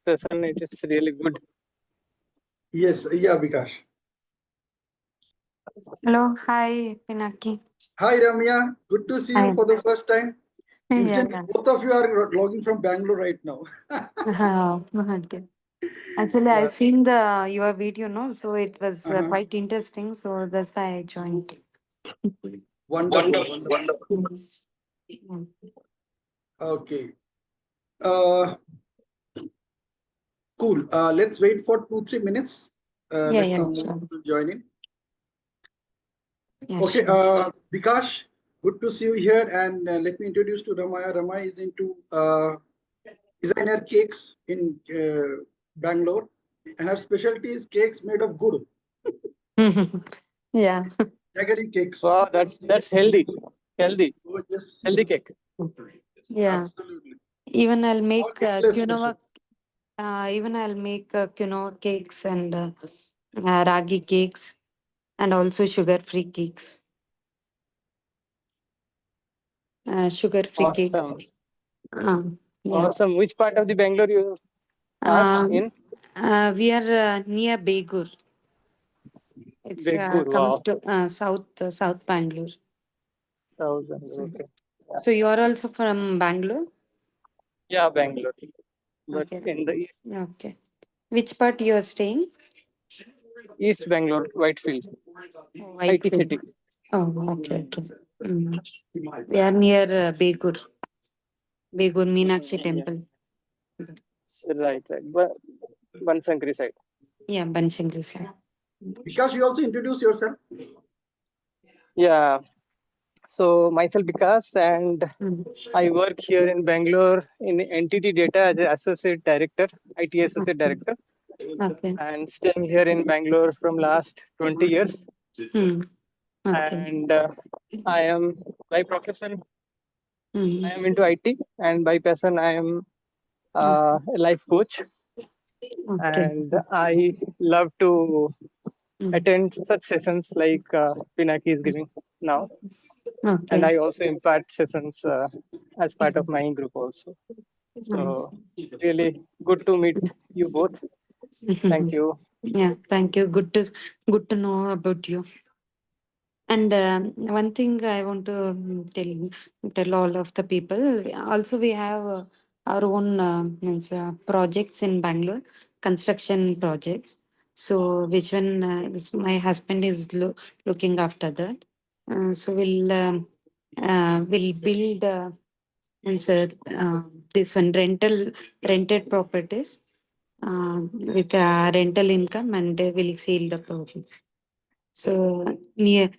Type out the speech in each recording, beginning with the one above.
session. It is really good. Yes, yeah, Vikash. Hello, hi, Pinaki. Hi, Ramya. Good to see you Hi. for the first time. Yeah, Incidentally, both of you are logging from Bangalore right now. okay. Actually, I Yeah. seen your video, no, so it was quite interesting. So that's why I joined. Wonderful, wonderful. Yes. Okay. Uh, cool. Let's wait for 2-3 minutes. Yeah, Let yeah, some more sure. people join in. Yeah, Okay. sure. Vikash, good to see you here. And let me introduce to Ramaya. Ramaya is into designer cakes in Bangalore, and her specialty is cakes made of gur, Yeah. jaggery cakes. Wow, that's healthy. Healthy. Oh, yes, Healthy cake. Yeah. absolutely. Even I'll All make Kerala quinoa. specials. Even I'll make quinoa cakes and ragi cakes and also sugar-free cakes. Sugar-free cakes. Awesome. Yeah. Awesome. Which part of the Bangalore you are in? We are near Begur. It's Beggur. comes Wow. to South Bangalore. South Bangalore. So, Okay. so you are also from Bangalore? Yeah, Bangalore. But Okay. in the Okay. Which part you are staying? East Bangalore, Whitefield, IT Whitefield. city. Oh, okay, okay. We are near Begur Meenakshi Yeah. Temple. Right. Bansankri side. Yeah, Banshangri side. Because you also introduce yourself. Yeah. So myself Vikas, and I work here in Bangalore in entity data as an associate director, IT associate director, Okay. and staying here in Bangalore from last 20 years. Hmm. Okay. And I am by profession Hmm. I am into IT, and by passion I am a life coach, Okay. and I love to Hmm. attend such sessions like Pinaki is giving now, and Okay. I also impart sessions as part of my group also. So really good to meet you both. Thank you. Yeah, thank you. Good to know about you. And one thing I want to tell all of the people. Also, we have our own projects in Bangalore, construction projects. So, which one my husband is looking after that. So we'll build this one rented properties with rental income, and we'll sell the projects. So we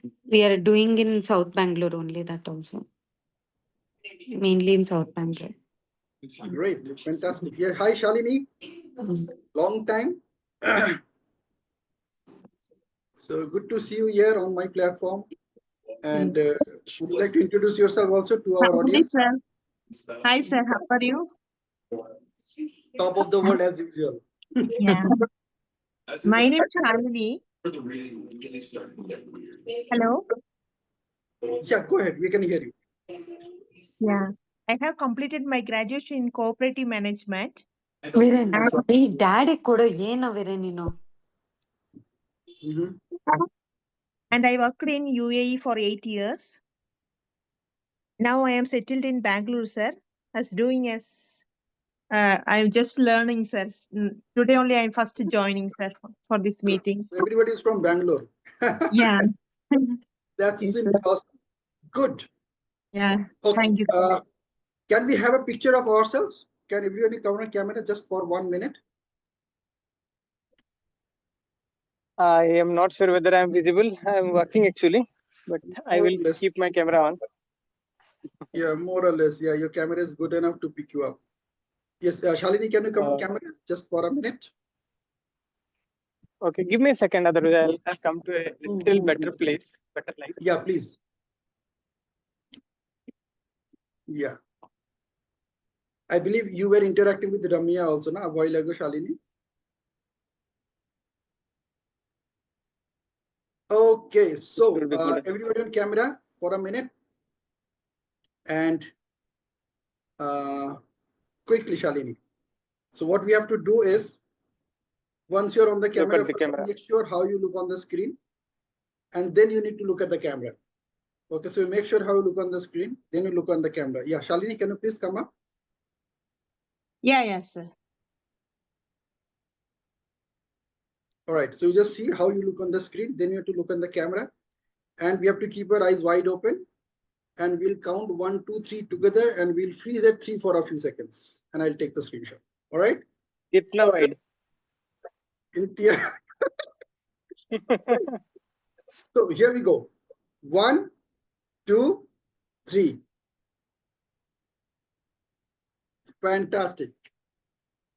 are doing in South Bangalore only, that also. Mainly in South Bangalore. Great, fantastic. Yeah, hi Shalini. Long time. So good to see you here on my platform. And would you like to introduce yourself also to our Hi, audience? sir. Hi, sir. How are you? Top of the world as usual. Yeah. My name is Shalini. Hello. Yeah, go ahead. We can hear you. Yeah. I have completed my graduation in cooperative management. Viren, hey, daddy kodo yena Viren, you know. And I worked in UAE for 8 years. Now I am settled in Bangalore, sir. I'm just learning, sir. Today only I'm first joining, sir, for this meeting. Everybody is from Bangalore. Yeah. That's Yes, sir. awesome. Good. Yeah. Okay. Thank you, sir. Can we have a picture of ourselves? Can everybody come on camera just for 1 minute? I am not sure whether I am visible. I am working actually, but I More will or less. keep my camera on. Yeah, more or less. Yeah, your camera is good enough to pick you up. Yes, Shalini, can you come on camera just for a minute? Okay, give me a second, otherwise I'll come to a little better place, better light. Yeah, please. Yeah. I believe you were interacting with Ramya also, na, a while ago, Shalini. Okay, so everybody on camera for a minute. And quickly, Shalini. So what we have to do is, once you're on the camera, Look at the first camera. make sure how you look on the screen, and then you need to look at the camera. Okay, so you make sure how you look on the screen, then you look on the camera. Yeah, Shalini, can you please come up? Yeah, yes, sir. All right, so you just see how you look on the screen, then you have to look on the camera, and we have to keep our eyes wide open, and we'll count 1, 2, 3 together, and we'll freeze at 3 for a few seconds, and I'll take the screenshot. All right? Kitna wide? So here we go. 1, 2, 3. Fantastic.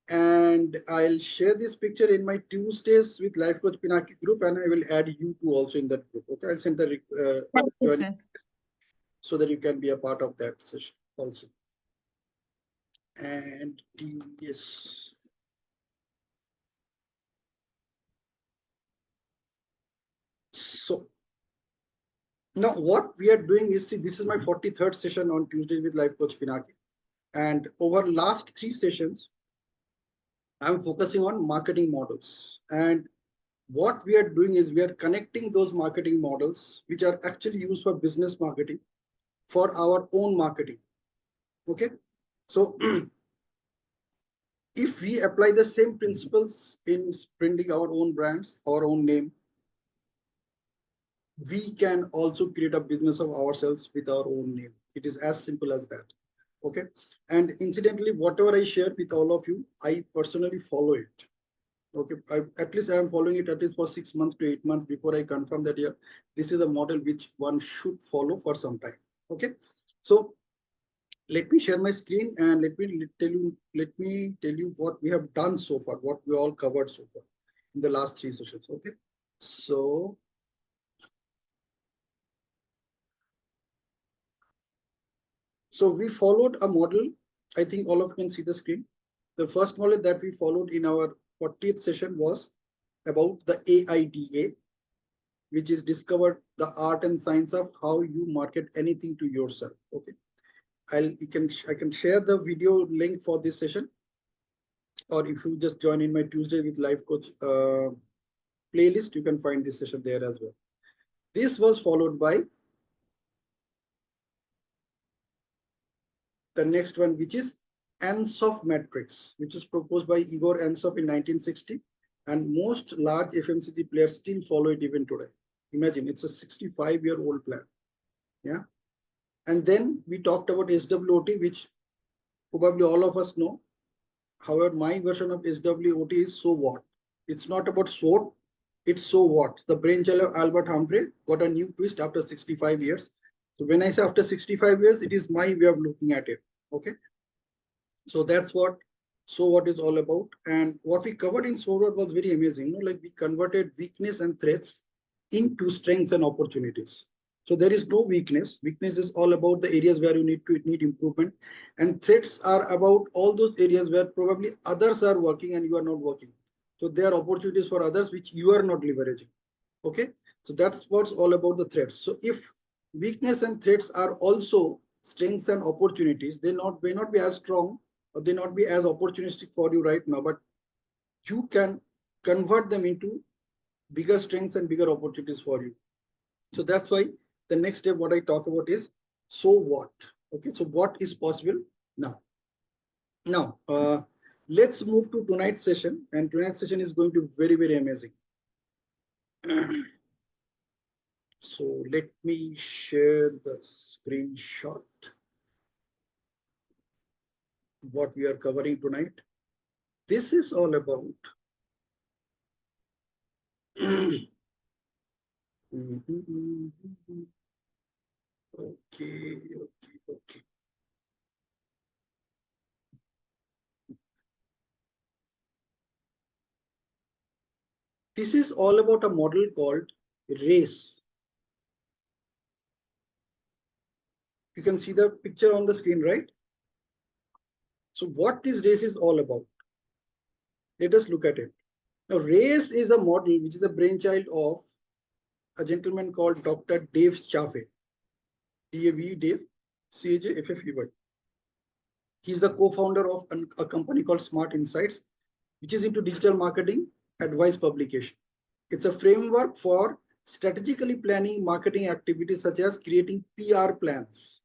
And I'll share this picture in my Tuesdays with Life Coach Pinaki group, and I will add you two also in that group. Okay, I'll send the Thank you, joining sir. so that you can be a part of that session also. And yes. So now what we are doing is, see, this is my 43rd session on Tuesdays with Life Coach Pinaki. And over last 3 sessions, I'm focusing on marketing models. And what we are doing is we are connecting those marketing models, which are actually used for business marketing, for our own marketing. Okay. So if we apply the same principles in branding our own brands, our own name, we can also create a business of ourselves with our own name. It is as simple as that. Okay. And incidentally, whatever I share with all of you, I personally follow it. Okay, at least I am following it at least for 6 months to 8 months before I confirm that, yeah, this is a model which one should follow for some time. Okay, so let me share my screen and let me tell you what we have done so far, what we all covered so far in the last 3 sessions. Okay, so we followed a model. I think all of you can see the screen. The first model that we followed in our 40th session was about the AIDA, which is discovered the art and science of how you market anything to yourself. Okay, I can share the video link for this session, or if you just join in my Tuesday with Life Coach playlist, you can find this session there as well. This was followed by the next one, which is Ansoff matrix, which was proposed by Igor Ansoff in 1960, and most large FMCG players still follow it even today. Imagine, it's a 65-year-old plan. Yeah. And then we talked about SWOT, which probably all of us know. However, my version of SWOT is so what. It's not about SWOT, it's so what. The brainchild of Albert Humphrey got a new twist after 65 years. So when I say after 65 years, it is my way of looking at it. Okay. So that's what so what is all about. And what we covered in so what was very amazing. You know, like we converted weakness and threats into strengths and opportunities. So there is no weakness. Weakness is all about the areas where you need improvement, and threats are about all those areas where probably others are working and you are not working. So there are opportunities for others which you are not leveraging. Okay, so that's what's all about the threats. So if weakness and threats are also strengths and opportunities, they may not be as strong or they not be as opportunistic for you right now, but you can convert them into bigger strengths and bigger opportunities for you. So that's why the next step what I talk about is so what. Okay, so what is possible now? Now let's move to tonight's session, and tonight's session is going to be very, very amazing. So let me share the screenshot. What we are covering tonight. This is all about okay. This is all about a model called race. You can see the picture on the screen, right? So what this race is all about, let us look at it. Now, race is a model which is a brainchild of a gentleman called Dr. Dave Chaffee. Dave, C-H-A-F-F-E-Y. He's the co-founder of a company called Smart Insights, which is into digital marketing advice publication. It's a framework for strategically planning marketing activities such as creating PR plans.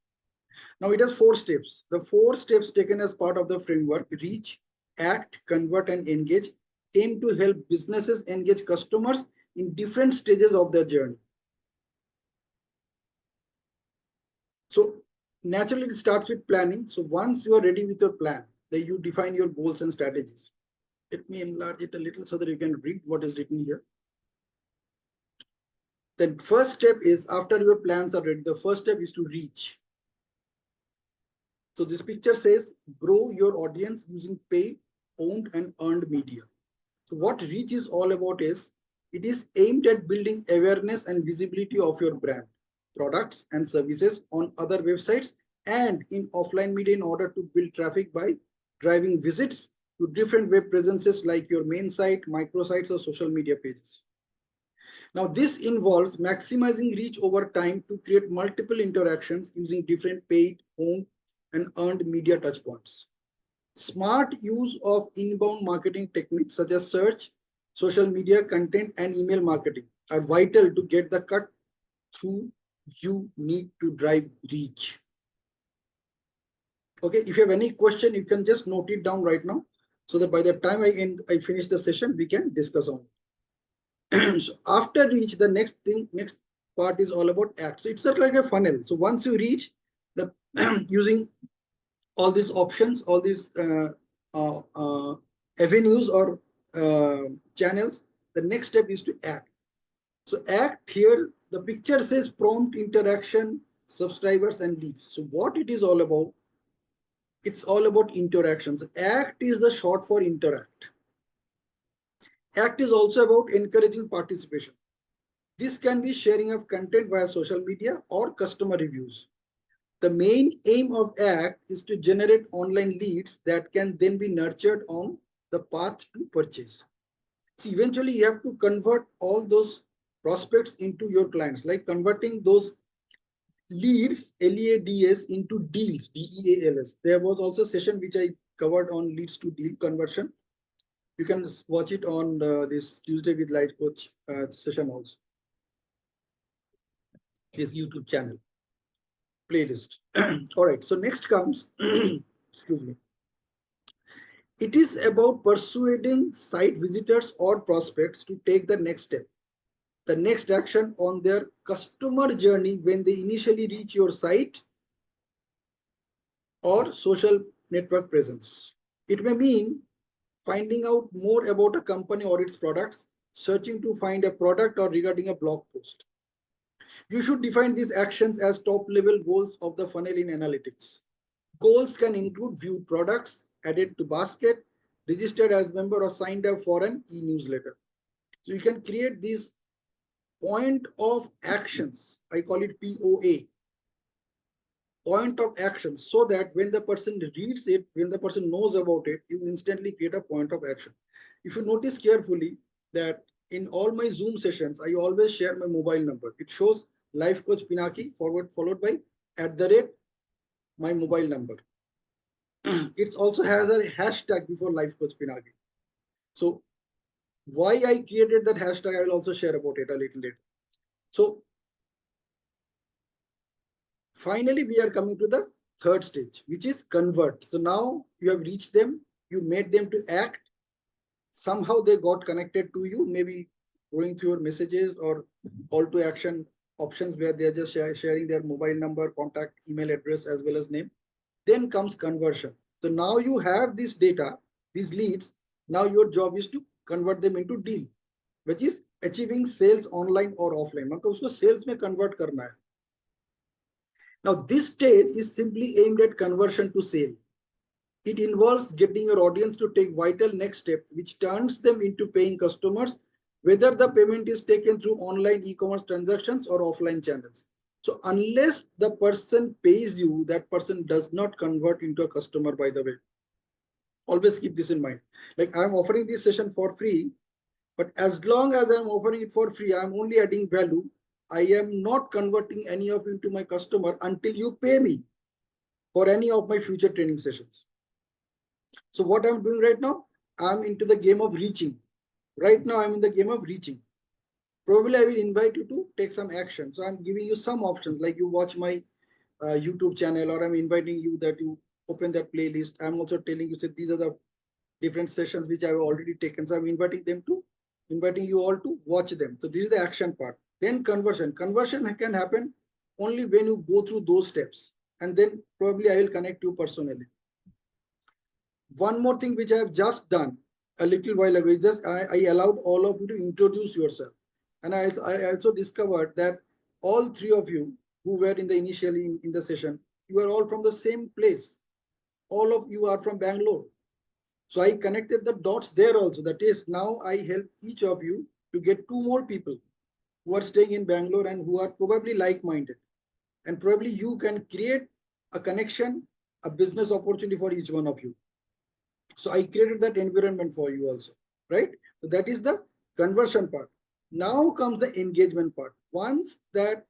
Now it has 4 steps. The 4 steps taken as part of the framework: reach, act, convert, and engage, aim to help businesses engage customers in different stages of their journey. So naturally it starts with planning. So once you are ready with your plan, then you define your goals and strategies. Let me enlarge it a little so that you can read what is written here. The first step is, after your plans are ready, the first step is to reach. So this picture says grow your audience using paid, owned, and earned media. So what reach is all about is, it is aimed at building awareness and visibility of your brand, products, and services on other websites and in offline media in order to build traffic by driving visits to different web presences like your main site, microsites, or social media pages. Now, this involves maximizing reach over time to create multiple interactions using different paid, owned, and earned media touchpoints. Smart use of inbound marketing techniques such as search, social media content, and email marketing are vital to get the cut through you need to drive reach. Okay, if you have any question, you can just note it down right now so that by the time I finish the session, we can discuss on it. So after reach, the next part is all about act. So it's sort of like a funnel. So once you reach the using all these options, all these avenues or channels, the next step is to act. So act here, the picture says prompt, interaction, subscribers, and leads. So what it is all about, it's all about interactions. Act is the short for interact. Act is also about encouraging participation. This can be sharing of content via social media or customer reviews. The main aim of ACT is to generate online leads that can then be nurtured on the path to purchase. So eventually you have to convert all those prospects into your clients, like converting those leads, LEADS, into deals, DEALS. There was also a session which I covered on leads to deal conversion. You can watch it on this Tuesday with Life Coach session also. His YouTube channel playlist. All right, so next comes, excuse me. It is about persuading site visitors or prospects to take the next step, the next action on their customer journey when they initially reach your site or social network presence. It may mean finding out more about a company or its products, searching to find a product, or regarding a blog post. You should define these actions as top-level goals of the funnel in analytics. Goals can include viewed products, added to basket, registered as member, or signed up for an e-newsletter. So you can create these point of actions. I call it POA. Point of action, so that when the person reads it, when the person knows about it, you instantly create a point of action. If you notice carefully that in all my Zoom sessions, I always share my mobile number. It shows Life Coach Pinaki followed by @ my mobile number. It also has a hashtag before Life Coach Pinaki. So why I created that hashtag, I will also share about it a little later. So finally, we are coming to the third stage, which is convert. So now you have reached them, you made them to act. Somehow they got connected to you, maybe going through your messages or call to action options where they are just sharing their mobile number, contact, email address, as well as name. Then comes conversion. So now you have this data, these leads. Now your job is to convert them into deal, which is achieving sales online or offline. मतलब उसको sales में convert करना है. Now, this stage is simply aimed at conversion to sale. It involves getting your audience to take vital next step, which turns them into paying customers, whether the payment is taken through online e-commerce transactions or offline channels. So unless the person pays you, that person does not convert into a customer, by the way. Always keep this in mind. Like, I'm offering this session for free, but as long as I'm offering it for free, I'm only adding value. I am not converting any of you into my customer until you pay me for any of my future training sessions. So what I'm doing right now, I'm into the game of reaching. Right now, I'm in the game of reaching. Probably I will invite you to take some action. So I'm giving you some options, like you watch my YouTube channel, or I'm inviting you that you open that playlist. I'm also telling you that these are the different sessions which I've already taken. So I'm inviting you all to watch them. So this is the action part. Then conversion. Conversion can happen only when you go through those steps. And then probably I will connect you personally. One more thing which I have just done a little while ago is just I allowed all of you to introduce yourself. And I also discovered that all three of you who were in the initially in the session, you are all from the same place. All of you are from Bangalore. So I connected the dots there also. That is, now I help each of you to get two more people who are staying in Bangalore and who are probably like-minded. And probably you can create a connection, a business opportunity for each one of you. So I created that environment for you also, right? So that is the conversion part. Now comes the engagement part. Once that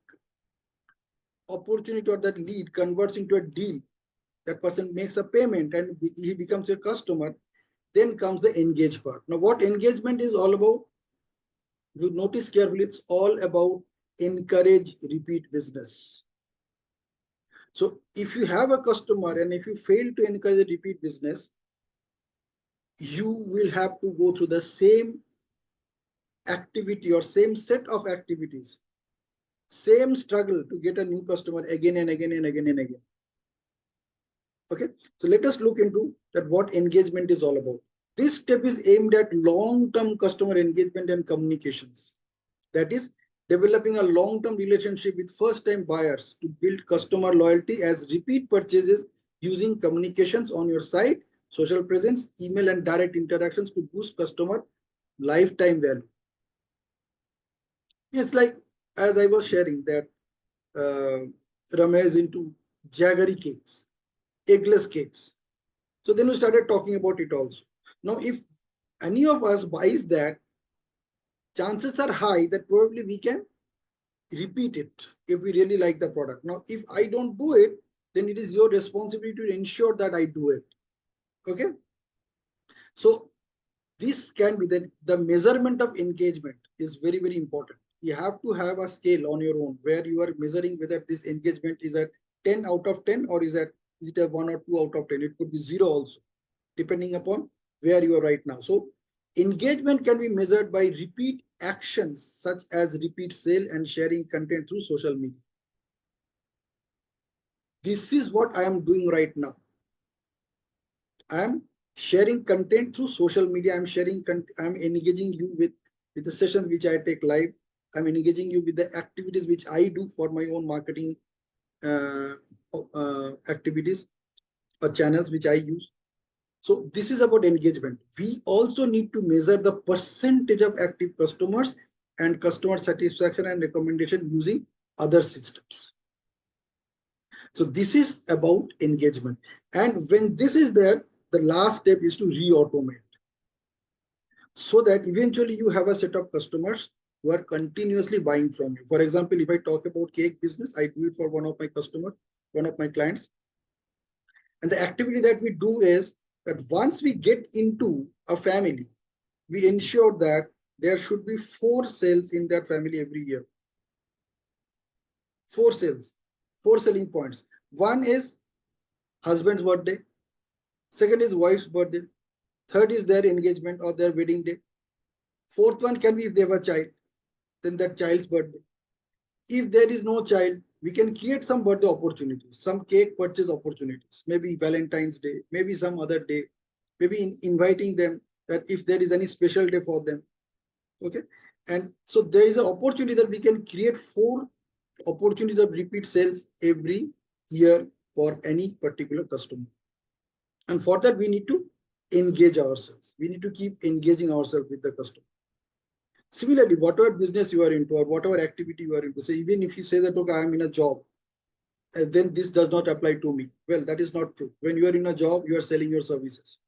opportunity or that lead converts into a deal, that person makes a payment and he becomes your customer, then comes the engage part. Now what engagement is all about, you notice carefully, it's all about encourage repeat business. So if you have a customer and if you fail to encourage a repeat business, you will have to go through the same activity or same set of activities, same struggle to get a new customer again and again and again and again. Okay, so let us look into that what engagement is all about. This step is aimed at long-term customer engagement and communications. That is, developing a long-term relationship with first-time buyers to build customer loyalty as repeat purchases using communications on your site, social presence, email, and direct interactions to boost customer lifetime value. It's like, as I was sharing, that Ramya is into jaggery cakes, eggless cakes. So then we started talking about it also. Now, if any of us buys that, chances are high that probably we can repeat it if we really like the product. Now, if I don't do it, then it is your responsibility to ensure that I do it. Okay. So this can be the measurement of engagement is very, very important. You have to have a scale on your own where you are measuring whether this engagement is at 10 out of 10 or is it a 1 or 2 out of 10. It could be 0 also, depending upon where you are right now. So engagement can be measured by repeat actions such as repeat sale and sharing content through social media. This is what I am doing right now. I am sharing content through social media. I'm engaging you with the sessions which I take live. I'm engaging you with the activities which I do for my own marketing activities or channels which I use. So this is about engagement. We also need to measure the percentage of active customers and customer satisfaction and recommendation using other systems. So this is about engagement. And when this is there, the last step is to re-automate, so that eventually you have a set of customers who are continuously buying from you. For example, if I talk about cake business, I do it for one of my customers, one of my clients. And the activity that we do is that once we get into a family, we ensure that there should be 4 sales in that family every year. 4 sales, 4 selling points. One is husband's birthday. Second is wife's birthday. Third is their engagement or their wedding day. Fourth one can be if they have a child, then that child's birthday. If there is no child, we can create some birthday opportunities, some cake purchase opportunities, maybe Valentine's Day, maybe some other day, maybe inviting them that if there is any special day for them. Okay. And so there is an opportunity that we can create 4 opportunities of repeat sales every year for any particular customer. And for that, we need to engage ourselves. We need to keep engaging ourselves with the customer. Similarly, whatever business you are into or whatever activity you are into, so even if you say that, okay, I am in a job, then this does not apply to me. Well, that is not true. When you are in a job, you are selling your services.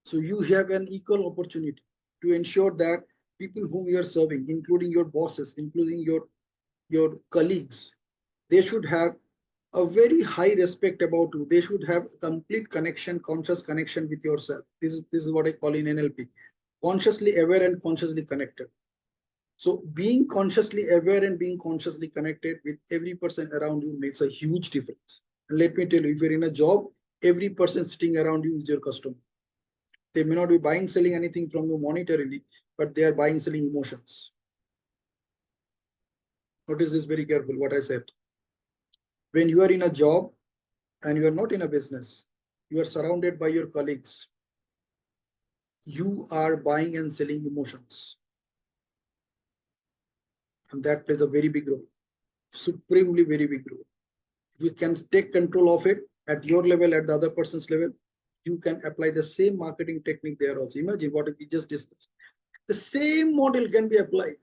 So you have an equal opportunity to ensure that people whom you are serving, including your bosses, including your colleagues, they should have a very high respect about you. They should have complete connection, conscious connection with yourself. This is what I call in NLP, consciously aware and consciously connected. So being consciously aware and being consciously connected with every person around you makes a huge difference. And let me tell you, if you're in a job, every person sitting around you is your customer. They may not be buying, selling anything from you monetarily, but they are buying, selling emotions. Notice this very careful, what I said. When you are in a job and you are not in a business, you are surrounded by your colleagues. You are buying and selling emotions. And that plays a very big role, supremely very big role. If you can take control of it at your level, at the other person's level, you can apply the same marketing technique there also. Imagine what we just discussed. The same model can be applied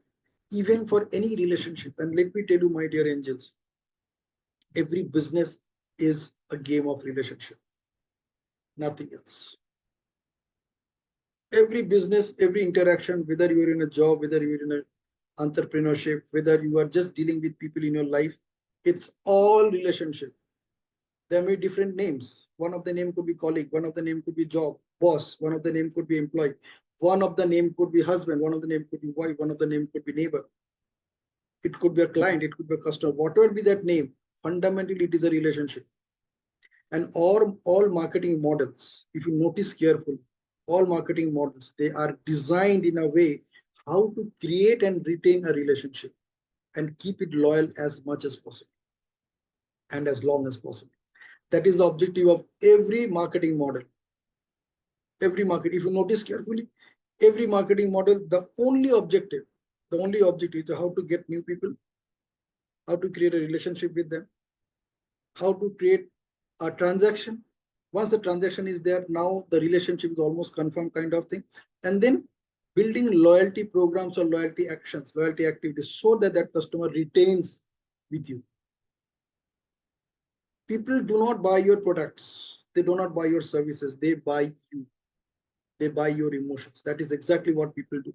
even for any relationship. And let me tell you, my dear angels, every business is a game of relationship, nothing else. Every business, every interaction, whether you're in a job, whether you're in an entrepreneurship, whether you are just dealing with people in your life, it's all relationship. There may be different names. One of the name could be colleague, one of the name could be job, boss, one of the name could be employee, one of the name could be husband, one of the name could be wife, one of the name could be neighbor. It could be a client, it could be a customer, whatever be that name, fundamentally it is a relationship. And all marketing models, if you notice carefully, all marketing models, they are designed in a way how to create and retain a relationship and keep it loyal as much as possible and as long as possible. That is the objective of every marketing model. Every market, if you notice carefully, every marketing model, the only objective is how to get new people, how to create a relationship with them, how to create a transaction. Once the transaction is there, now the relationship is almost confirmed kind of thing. And then building loyalty programs or loyalty actions, loyalty activities, so that that customer retains with you. People do not buy your products. They do not buy your services. They buy you. They buy your emotions. That is exactly what people do.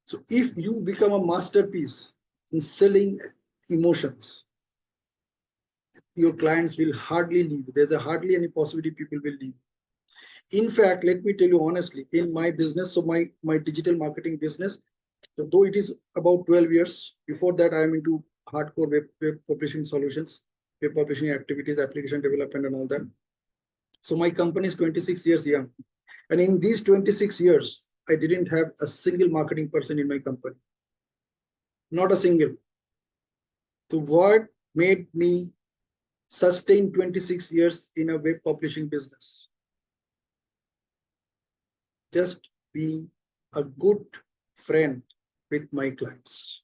So if you become a masterpiece in selling emotions, your clients will hardly leave. There's hardly any possibility people will leave. In fact, let me tell you honestly, in my business, so my digital marketing business, so though it is about 12 years, before that I am into hardcore web publishing solutions, web publishing activities, application development and all that. So my company is 26 years young. And in these 26 years, I didn't have a single marketing person in my company. Not a single. So what made me sustain 26 years in a web publishing business? Just being a good friend with my clients.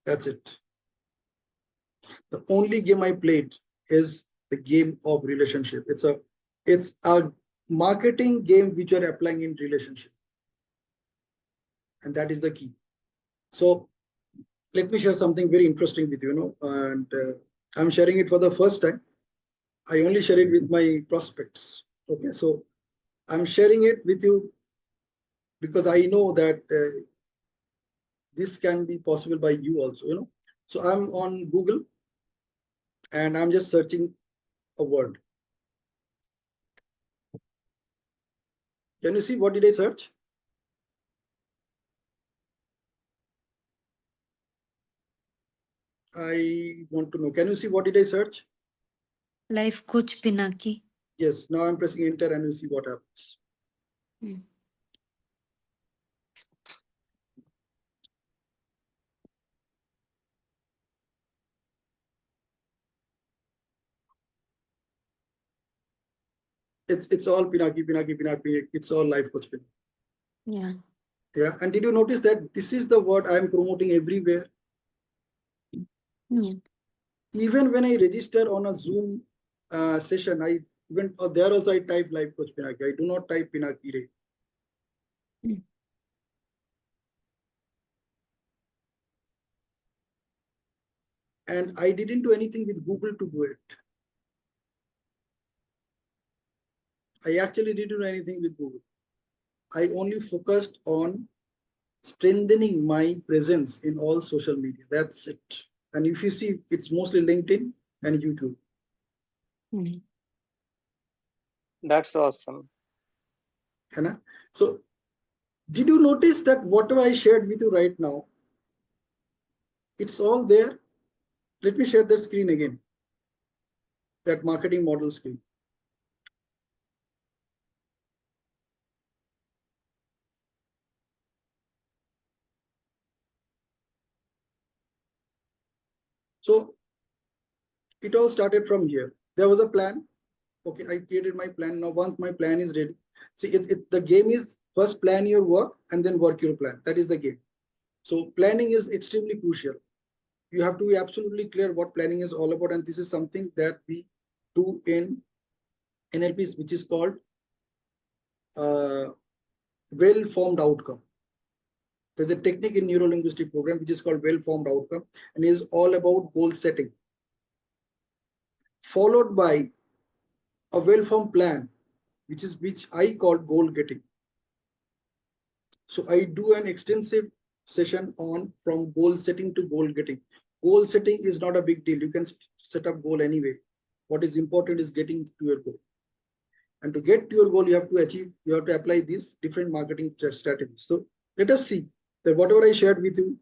That's it. The only game I played is the game of relationship. It's a marketing game which you're applying in relationship. And that is the key. So let me share something very interesting with you, and I'm sharing it for the first time. I only share it with my prospects. Okay, so I'm sharing it with you because I know that this can be possible by you also, So I'm on Google and I'm just searching a word. Can you see what did I search? I want to know. Can you see what did I search? Life coach Pinaki. Yes, now I'm pressing enter and you see what happens. It's all Pinaki. It's all life coach Pinaki. Yeah. Yeah. And did you notice that this is the word I'm promoting everywhere? Yeah. Even when I register on a Zoom session, I even there also I type life coach Pinaki. I do not type Pinaki Ray. And I didn't do anything with Google to do it. I actually didn't do anything with Google. I only focused on strengthening my presence in all social media. That's it. And if you see, it's mostly LinkedIn and YouTube. That's awesome. Hannah? So did you notice that whatever I shared with you right now, it's all there? Let me share the screen again, that marketing model screen. So it all started from here. There was a plan. Okay, I created my plan. Now, once my plan is ready, see, the game is first plan your work and then work your plan. That is the game. So planning is extremely crucial. You have to be absolutely clear what planning is all about. And this is something that we do in NLP, which is called well-formed outcome. There's a technique in neuro-linguistic program which is called well-formed outcome, and is all about goal setting, followed by a well-formed plan, which I call goal getting. So I do an extensive session on from goal setting to goal getting. Goal setting is not a big deal. You can set up goal anyway. What is important is getting to your goal. And to get to your goal, you have to apply these different marketing strategies. So let us see that whatever I shared with you,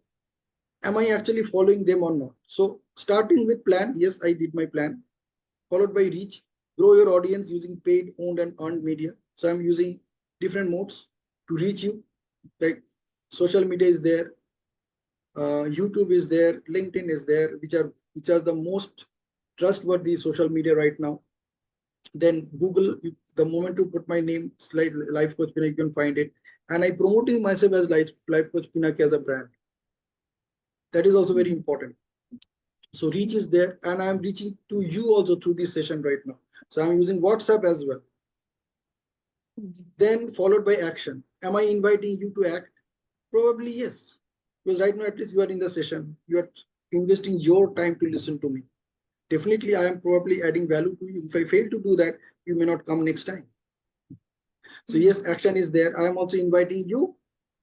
am I actually following them or not? So starting with plan, yes, I did my plan, followed by reach, grow your audience using paid, owned and earned media. So I'm using different modes to reach you, like social media is there, YouTube is there, LinkedIn is there, which are the most trustworthy social media right now. Then Google, the moment you put my name, Life Coach Pinaki, you can find it. And I promoting myself as Life Coach Pinaki as a brand. That is also very important. So reach is there, and I'm reaching to you also through this session right now. So I'm using WhatsApp as well. Then followed by action. Am I inviting you to act? Probably yes. Because right now, at least you are in the session. You are investing your time to listen to me. Definitely, I am probably adding value to you. If I fail to do that, you may not come next time. So yes, action is there. I am also inviting you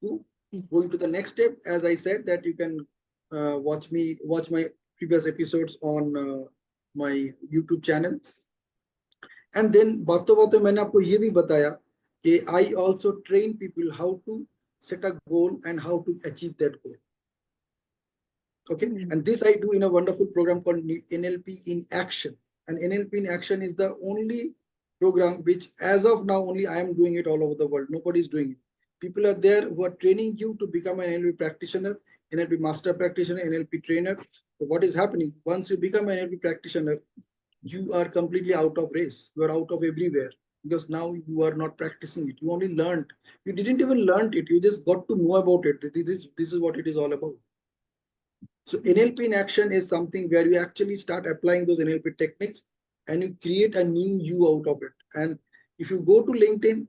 to go into the next step. As I said, that you can watch my previous episodes on my YouTube channel. And then बातों बातों मैंने आपको ये भी बताया कि I also train people how to set a goal and how to achieve that goal. Okay, and this I do in a wonderful program called NLP in Action. And NLP in Action is the only program which, as of now, only I am doing it all over the world. Nobody is doing it. People are there who are training you to become an NLP practitioner, NLP master practitioner, NLP trainer. So what is happening? Once you become an NLP practitioner, you are completely out of race. You are out of everywhere, because now you are not practicing it. You only learned. You didn't even learn it. You just got to know about it. This is what it is all about. So NLP in Action is something where you actually start applying those NLP techniques and you create a new you out of it. And if you go to LinkedIn,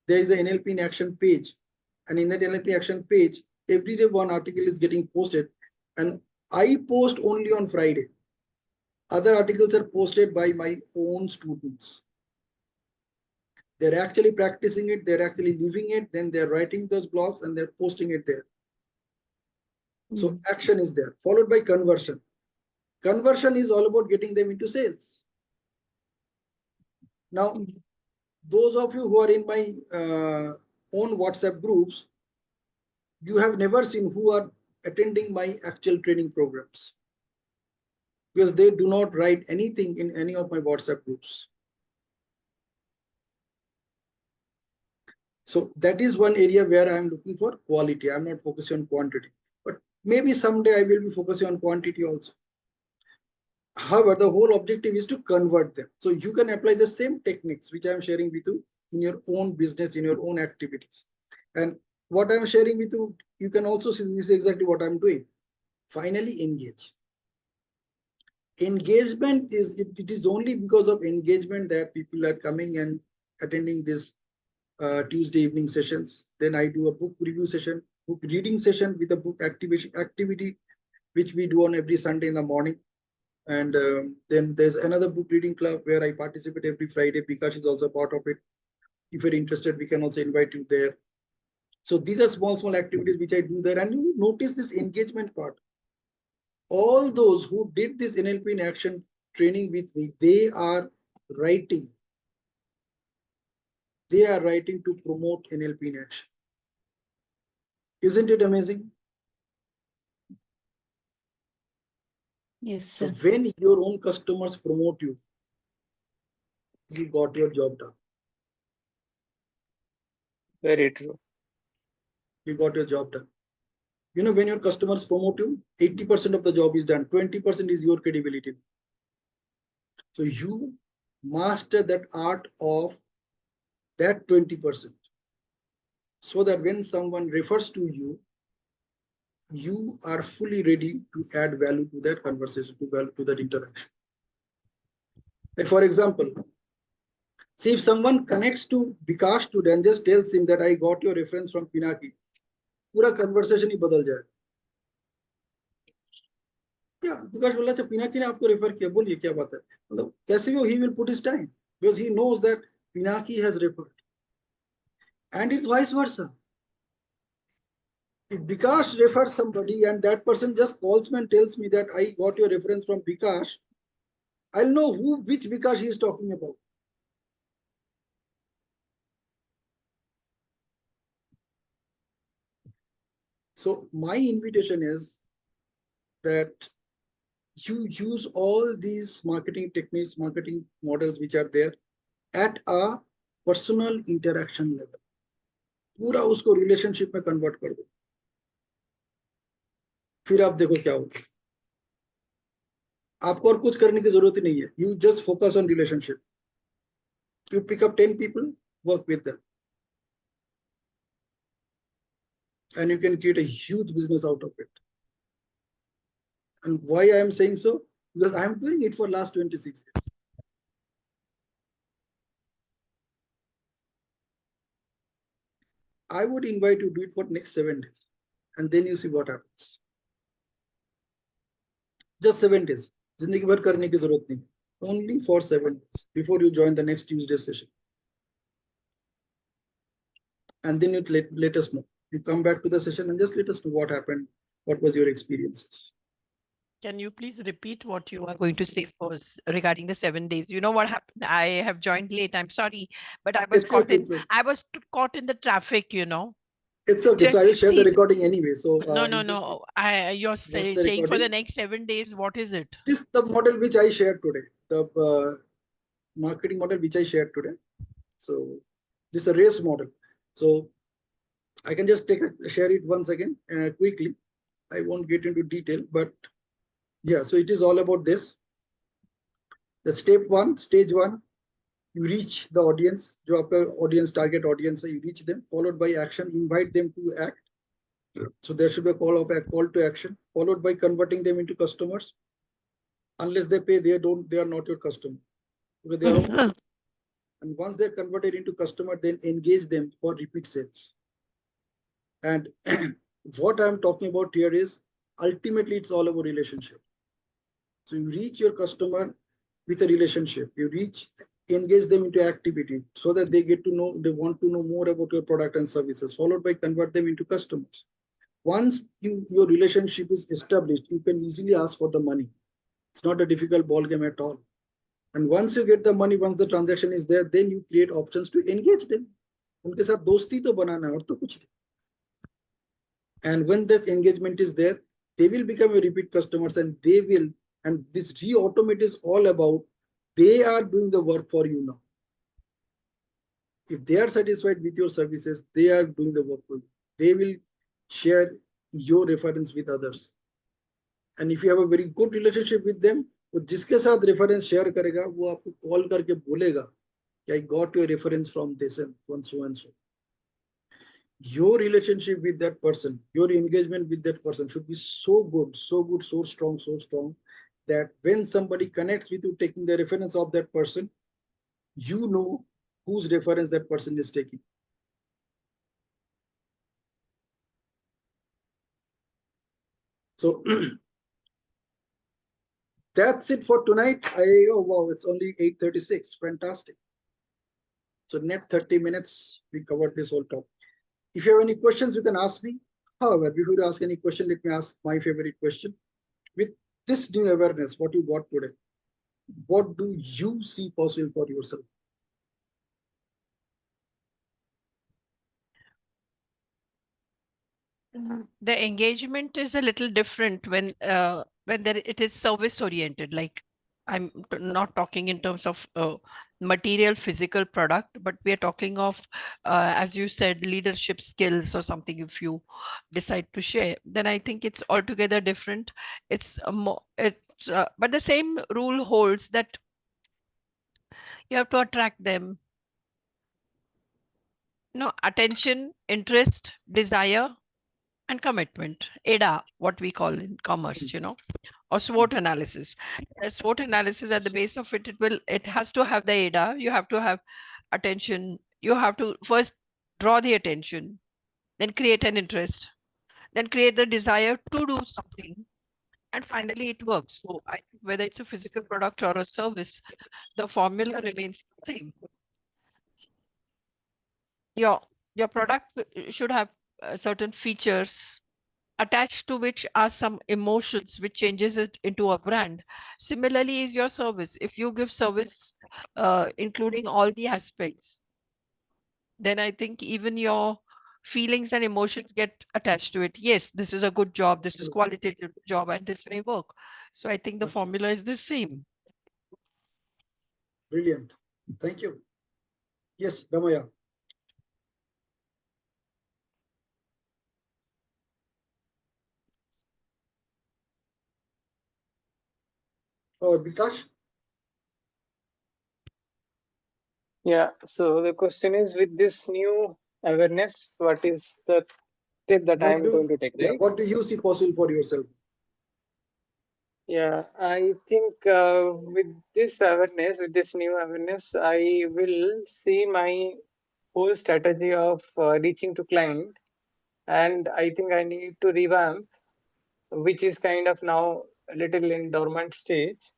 there is an NLP in Action page. And in that NLP Action page, every day one article is getting posted. And I post only on Friday. Other articles are posted by my own students. They're actually practicing it, they're actually living it, then they're writing those blogs and they're posting it there. So action is there, followed by conversion. Conversion is all about getting them into sales. Now, those of you who are in my own WhatsApp groups, you have never seen who are attending my actual training programs, because they do not write anything in any of my WhatsApp groups. So that is one area where I am looking for quality. I'm not focusing on quantity, but maybe someday I will be focusing on quantity also. However, the whole objective is to convert them. So you can apply the same techniques which I'm sharing with you in your own business, in your own activities. And what I'm sharing with you, you can also see this is exactly what I'm doing. Finally, engage. Engagement is, it is only because of engagement that people are coming and attending this Tuesday evening sessions. Then I do a book review session, book reading session with a book activity, which we do on every Sunday in the morning. And then there's another book reading club where I participate every Friday. Bikash is also part of it. If you're interested, we can also invite you there. So these are small activities which I do there. And you notice this engagement part. all those who did this NLP in action training with me, they are writing. They are writing to promote NLP in action. Isn't it amazing? Yes, So sir. when your own customers promote you, you got your job done. Very true. You got your job done. You know, when your customers promote you, 80% of the job is done. 20% is your credibility. So you master that art of that 20%. So that when someone refers to you, you are fully ready to add value to that conversation, to value to that interaction. Like for example, see if someone connects to Bikash today and just tells him that I got your reference from Pinaki, पूरा conversation ही बदल जाएगा. Yeah, Bikash बोला अच्छा Pinaki ने आपको refer किया, बोलिए क्या बात है. मतलब कैसे भी he will put his time because he knows that Pinaki has referred, and it's vice versa. If Bikash refers somebody and that person just calls me and tells me that I got your reference from Bikash, I'll know which Bikash he is talking about. So my invitation is that you use all these marketing techniques, marketing models which are there at a personal interaction level. पूरा उसको relationship में convert कर दो. फिर आप देखो क्या होता है. आपको और कुछ करने की जरूरत ही नहीं है. You just focus on relationship. You pick up 10 people, work with them. And you can create a huge business out of it. And why I am saying so? Because I am doing it for last 26 years. I would invite you to do it for next 7 days. And then you see what happens. Just 7 days. जिंदगी भर करने की जरूरत नहीं. Only for 7 days before you join the next Tuesday session. And then you let us know. You come back to the session and just let us know what happened. What was your experiences? Can you please repeat what you are going to say first regarding the 7 days? You know what happened? I have joined late. I'm sorry, but I was It's caught okay, in. I was caught in the traffic. You know. It's okay. So I will share the See, recording anyway. So no, you just no. You're watch the saying for the recording. next 7 days. What is it? This the model which I shared today. The marketing model which I shared today. So this is a race model. So I can just share it once again quickly. I won't get into detail, but yeah. So it is all about this. The stage one, you reach the audience. जो आपका audience target audience है, you reach them. Followed by action, invite them to act. So there should be a call to action, followed by converting them into customers. Unless they pay, they are not your customer. Because they are, and once they're converted into customer, then engage them for repeat sales. And what I'm talking about here is ultimately it's all about relationship. So you reach your customer with a relationship. You engage them into activity so that they want to know more about your product and services, followed by convert them into customers. Once your relationship is established, you can easily ask for the money. It's not a difficult ball game at all. And once you get the money, once the transaction is there, then you create options to engage them. उनके साथ दोस्ती तो बनाना है और तो कुछ नहीं. And when that engagement is there, they will become your repeat customers, and this re-automate is all about they are doing the work for you now. If they are satisfied with your services, they are doing the work for you. They will share your reference with others. And if you have a very good relationship with them, वो जिसके साथ reference share करेगा वो आपको call करके बोलेगा कि I got your reference from this and so and so. Your relationship with that person, your engagement with that person should be so good, so strong that when somebody connects with you taking the reference of that person, you know whose reference that person is taking. So that's it for tonight. Oh wow, it's only 8:36. Fantastic. So net 30 minutes, we covered this whole topic. If you have any questions, you can ask me. However, before you ask any question, let me ask my favorite question. With this new awareness, what you got today, what do you see possible for yourself? The engagement is a little different when there it is service oriented. Like not talking in terms of material physical product, but we are talking of as you said, leadership skills or something. If you decide to share, then I think it's altogether different. It's a more it's but the same rule holds, that you have to attract them. No, attention, interest, desire, and commitment. ADA, what we call in commerce, or SWOT analysis. A SWOT analysis, at the base of it, it has to have the ADA. You have to have attention. You have to first draw the attention, then create an interest, then create the desire to do something, and finally it works. So whether it's a physical product or a service, the formula remains the same. Your product should have certain features attached to which are some emotions, which changes it into a brand. Similarly is your service. If you give service including all the aspects, then I think even your feelings and emotions get attached to it. Yes, this is a good job, this is qualitative job, and this may work. So I think the formula is the same. Brilliant. Thank you. Yes, Ramaya. Or Bikash? Yeah. So the question is, with this new awareness, what is the step that I am going to take, right? What do you see possible for yourself? Yeah, I think with this awareness, with this new awareness, I will see my whole strategy of reaching to client, and I think I need to revamp, which is kind of now a little in dormant stage.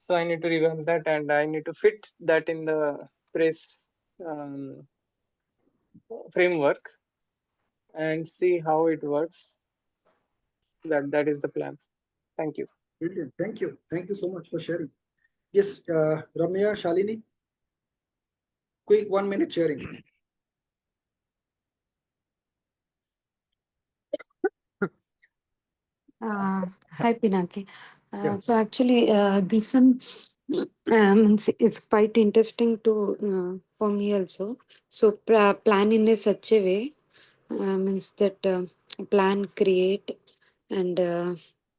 So I need to revamp that, and I need to fit that in the press um, framework and see how it works. That is the plan. Thank you. Brilliant. Thank you. Thank you so much for sharing. Yes, Ramya, Shalini, quick 1 minute sharing. Hi, Pinaki. Yeah. So actually, this one it's quite interesting to for me also. So plan in such a way means that plan, create, and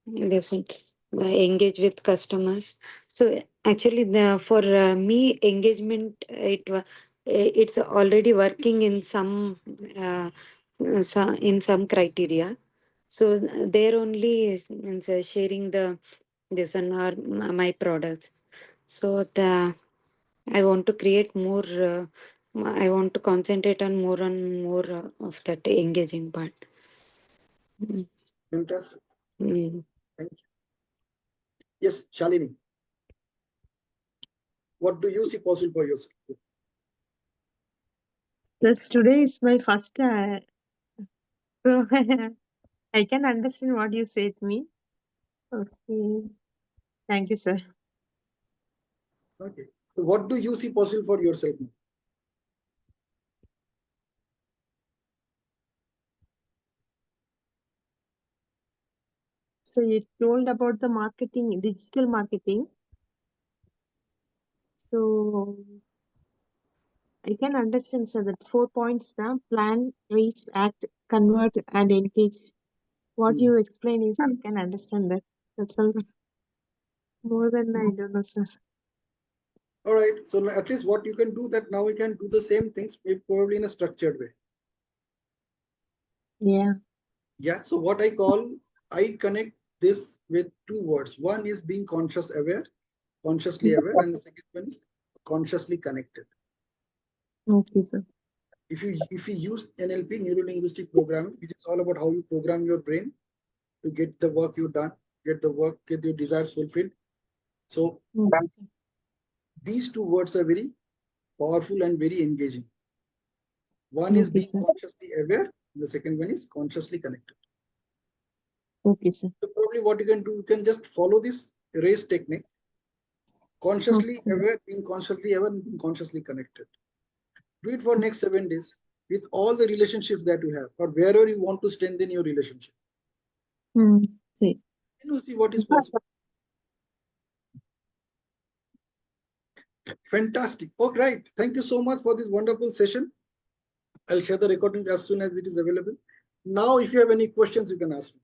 this one engage with customers. So actually, for me, engagement it's already working in some criteria. So there only means sharing this one or my products. So I want to create more. I want to concentrate on more of that engaging part. Fantastic. Mm. Thank you. Yes, Shalini, what do you see possible for yourself? Plus, today is my first so I can understand what you said to me. Okay. Thank you, sir. Okay. So what do you see possible for yourself now? So you told about the marketing, digital marketing. So I can understand, sir, that 4 points now: plan, reach, act, convert, and engage. What you explain is I can understand that. That's all. More than I don't know, sir. All right. So at least what you can do, that now we can do the same things, maybe probably in a structured way. Yeah. Yeah. So what I connect this with two words. One is being consciously aware, and the second one is consciously connected. Okay, sir. If you use NLP, neuro linguistic programming, which is all about how you program your brain to get the work you done, get your desires fulfilled. So Okay, sir. these two words are very powerful and very engaging. One is Okay, being sir. consciously aware, and the second one is consciously connected. Okay, sir. So probably what you can do, you can just follow this race technique. Consciously Okay. aware, being consciously aware, and being consciously connected. Do it for next 7 days with all the relationships that you have, or wherever you want to strengthen your relationship. See. And you see what is possible. Fantastic. All right. Thank you so much for this wonderful session. I'll share the recording as soon as it is available. Now, if you have any questions, you can ask me.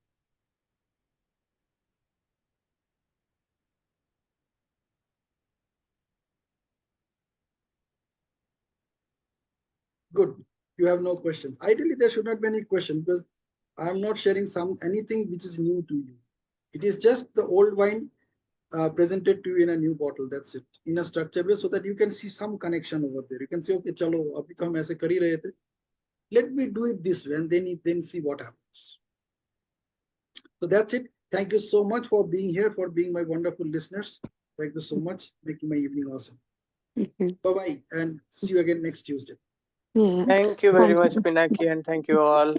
Good. You have no questions. Ideally, there should not be any question because I'm not sharing anything which is new to you. It is just the old wine presented to you in a new bottle. That's it. In a structure way, so that you can see some connection over there. You can say, okay, chalo, abhi to hum aise kar hi rahe the. Let me do it this way, and then see what happens. So that's it. Thank you so much for being here, for being my wonderful listeners. Thank you so much, making my evening awesome. Okay. Bye bye, and see you again next Tuesday. Yeah. Thank you very Thank much, you. Pinaki, and thank you all.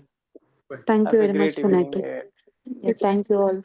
Bye. Thank you Have a very much, great evening Pinaki. ahead. Yeah, thank you all.